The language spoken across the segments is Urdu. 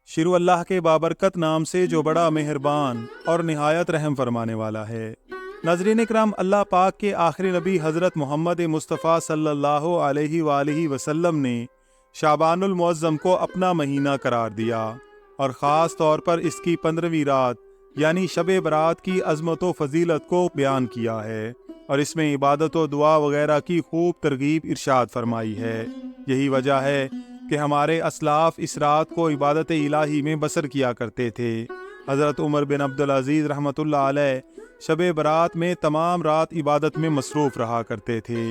شروع اللہ کے بابرکت نام سے جو بڑا مہربان اور نہایت رحم فرمانے والا ہے۔ ناظرین اکرام، اللہ پاک کے آخری نبی حضرت محمد مصطفیٰ صلی اللہ علیہ وآلہ وسلم نے شعبان المعظم کو اپنا مہینہ قرار دیا اور خاص طور پر اس کی 15ویں رات یعنی شب برات کی عظمت و فضیلت کو بیان کیا ہے، اور اس میں عبادت و دعا وغیرہ کی خوب ترغیب ارشاد فرمائی ہے۔ یہی وجہ ہے کہ ہمارے اسلاف اس رات کو عبادت الہی میں بسر کیا کرتے تھے۔ حضرت عمر بن عبدالعزیز رحمۃ اللہ علیہ شب برات میں تمام رات عبادت میں مصروف رہا کرتے تھے۔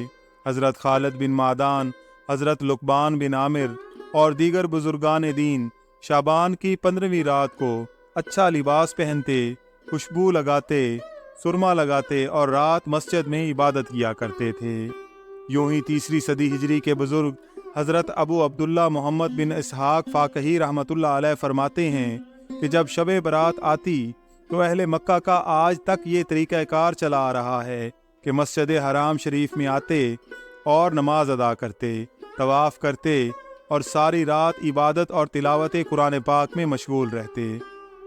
حضرت خالد بن معدان، حضرت لقمان بن عامر اور دیگر بزرگان دین شعبان کی 15ویں رات کو اچھا لباس پہنتے، خوشبو لگاتے، سرما لگاتے اور رات مسجد میں عبادت کیا کرتے تھے۔ یوں ہی 3 صدی ہجری کے بزرگ حضرت ابو عبداللہ محمد بن اسحاق فاقہی رحمۃ اللہ علیہ فرماتے ہیں کہ جب شب برات آتی تو اہل مکہ کا آج تک یہ طریقہ کار چلا آ رہا ہے کہ مسجد حرام شریف میں آتے اور نماز ادا کرتے، طواف کرتے اور ساری رات عبادت اور تلاوت قرآن پاک میں مشغول رہتے۔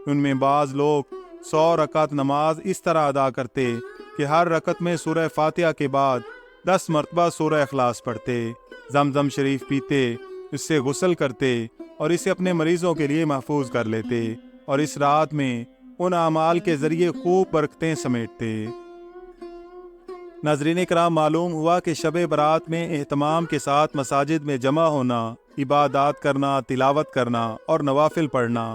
ان میں بعض لوگ 100 رکعت نماز اس طرح ادا کرتے کہ ہر رکعت میں سورہ فاتحہ کے بعد 10 مرتبہ سورہ اخلاص پڑھتے، زمزم شریف پیتے، اس سے غسل کرتے اور اسے اپنے مریضوں کے لیے محفوظ کر لیتے، اور اس رات میں ان اعمال کے ذریعے خوب برکتیں سمیٹتے۔ ناظرین کرام، معلوم ہوا کہ شب برات میں اہتمام کے ساتھ مساجد میں جمع ہونا، عبادات کرنا، تلاوت کرنا اور نوافل پڑھنا،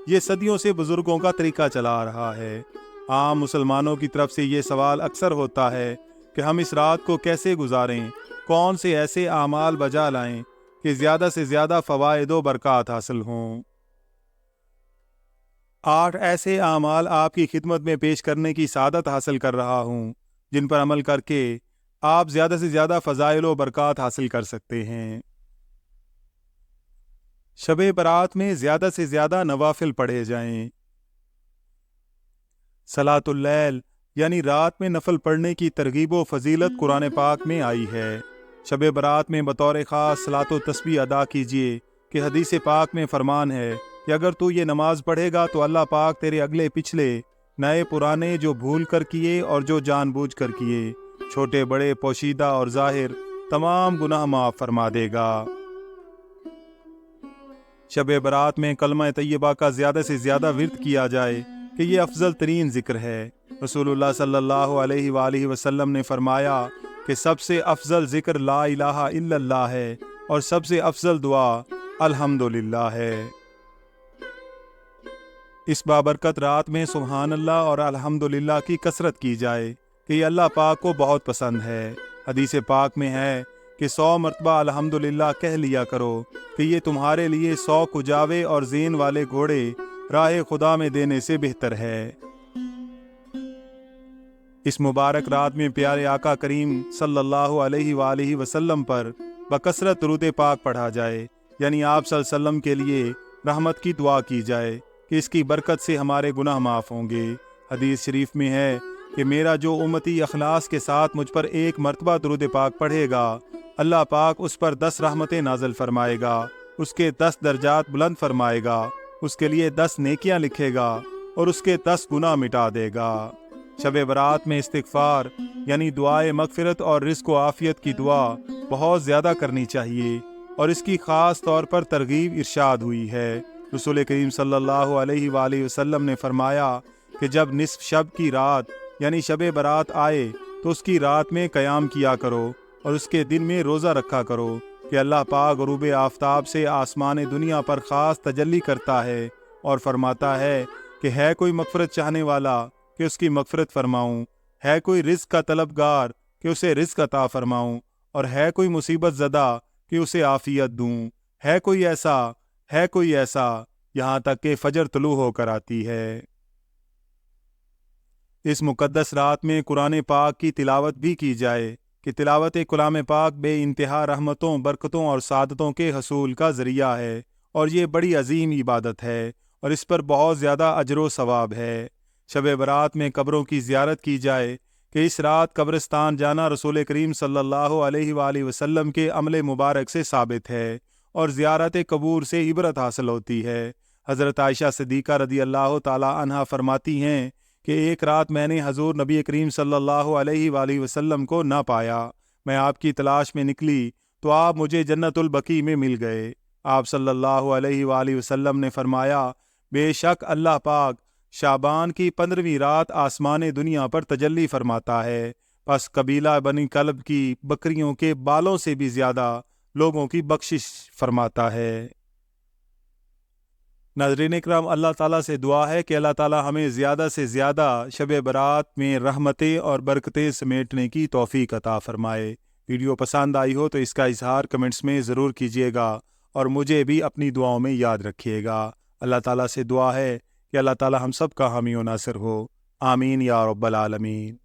یہ صدیوں سے بزرگوں کا طریقہ چلا آ رہا ہے۔ عام مسلمانوں کی طرف سے یہ سوال اکثر ہوتا ہے کہ ہم اس رات کو کیسے گزاریں، کون سے ایسے اعمال بجا لائیں کہ زیادہ سے زیادہ فوائد و برکات حاصل ہوں۔ 8 ایسے اعمال آپ کی خدمت میں پیش کرنے کی سعادت حاصل کر رہا ہوں جن پر عمل کر کے آپ زیادہ سے زیادہ فضائل و برکات حاصل کر سکتے ہیں۔ شب برات میں زیادہ سے زیادہ نوافل پڑھے جائیں۔ صلاۃ اللیل یعنی رات میں نفل پڑھنے کی ترغیب و فضیلت قرآن پاک میں آئی ہے۔ شب برات میں بطور خاص صلاۃ و تسبیح ادا کیجیے کہ حدیث پاک میں فرمان ہے کہ اگر تو یہ نماز پڑھے گا تو اللہ پاک تیرے اگلے پچھلے، نئے پرانے، جو بھول کر کیے اور جو جان بوجھ کر کیے، چھوٹے بڑے، پوشیدہ اور ظاہر، تمام گناہ معاف فرما دے گا۔ شب برات میں کلمہ طیبہ کا زیادہ سے زیادہ ورد کیا جائے کہ یہ افضل ترین ذکر ہے۔ رسول اللہ صلی اللہ علیہ وآلہ وسلم نے فرمایا کہ سب سے افضل ذکر لا الہ الا اللہ ہے اور سب سے افضل دعا الحمدللہ ہے۔ اس بابرکت رات میں سبحان اللہ اور الحمدللہ کی کثرت کی جائے کہ یہ اللہ پاک کو بہت پسند ہے۔ حدیث پاک میں ہے کہ 100 مرتبہ الحمدللہ کہہ لیا کرو کہ یہ تمہارے لیے 100 کجاوے اور زین والے گھوڑے راہ خدا میں دینے سے بہتر ہے۔ اس مبارک رات میں پیارے آقا کریم صلی اللہ علیہ وآلہ وسلم پر بکثرت درود پاک پڑھا جائے، یعنی آپ صلی اللہ علیہ وسلم کے لیے رحمت کی دعا کی جائے کہ اس کی برکت سے ہمارے گناہ معاف ہوں گے۔ حدیث شریف میں ہے کہ میرا جو امتی اخلاص کے ساتھ مجھ پر 1 مرتبہ درود پاک پڑھے گا، اللہ پاک اس پر 10 رحمتیں نازل فرمائے گا، اس کے 10 درجات بلند فرمائے گا، اس کے لیے 10 نیکیاں لکھے گا اور اس کے 10 گناہ مٹا دے گا۔ شب برات میں استغفار یعنی دعائے مغفرت اور رزق و عافیت کی دعا بہت زیادہ کرنی چاہیے، اور اس کی خاص طور پر ترغیب ارشاد ہوئی ہے۔ رسول کریم صلی اللہ علیہ وآلہ وسلم نے فرمایا کہ جب نصف شب کی رات یعنی شب برات آئے تو اس کی رات میں قیام کیا کرو اور اس کے دن میں روزہ رکھا کرو کہ اللہ پاک غروب آفتاب سے آسمان دنیا پر خاص تجلی کرتا ہے اور فرماتا ہے کہ ہے کوئی مغفرت چاہنے والا کہ اس کی مغفرت فرماؤں، ہے کوئی رزق کا طلبگار کہ اسے رزق عطا فرماؤں، اور ہے کوئی مصیبت زدہ کہ اسے عافیت دوں، ہے کوئی ایسا، یہاں تک کہ فجر طلوع ہو کر آتی ہے۔ اس مقدس رات میں قرآن پاک کی تلاوت بھی کی جائے کہ تلاوت کلام پاک بے انتہا رحمتوں، برکتوں اور سعادتوں کے حصول کا ذریعہ ہے، اور یہ بڑی عظیم عبادت ہے اور اس پر بہت زیادہ اجر و ثواب ہے۔ شب برات میں قبروں کی زیارت کی جائے کہ اس رات قبرستان جانا رسول کریم صلی اللہ علیہ وآلہ وسلم کے عمل مبارک سے ثابت ہے، اور زیارت قبور سے عبرت حاصل ہوتی ہے۔ حضرت عائشہ صدیقہ رضی اللہ تعالی عنہا فرماتی ہیں کہ ایک رات میں نے حضور نبی کریم صلی اللہ علیہ وآلہ وسلم کو نہ پایا۔ میں آپ کی تلاش میں نکلی تو آپ مجھے جنت البقیع میں مل گئے۔ آپ صلی اللہ علیہ وآلہ وسلم نے فرمایا، بے شک اللہ پاک شعبان کی 15ویں رات آسمان دنیا پر تجلی فرماتا ہے، پس قبیلہ بنی کلب کی بکریوں کے بالوں سے بھی زیادہ لوگوں کی بخشش فرماتا ہے۔ ناظرین اکرام، اللہ تعالیٰ سے دعا ہے کہ اللہ تعالیٰ ہمیں زیادہ سے زیادہ شب برات میں رحمتیں اور برکتیں سمیٹنے کی توفیق عطا فرمائے۔ ویڈیو پسند آئی ہو تو اس کا اظہار کمنٹس میں ضرور کیجیے گا اور مجھے بھی اپنی دعاؤں میں یاد رکھیے گا۔ اللہ تعالیٰ سے دعا ہے کہ اللہ تعالیٰ ہم سب کا حامی و ناصر ہو۔ آمین یا رب العالمین۔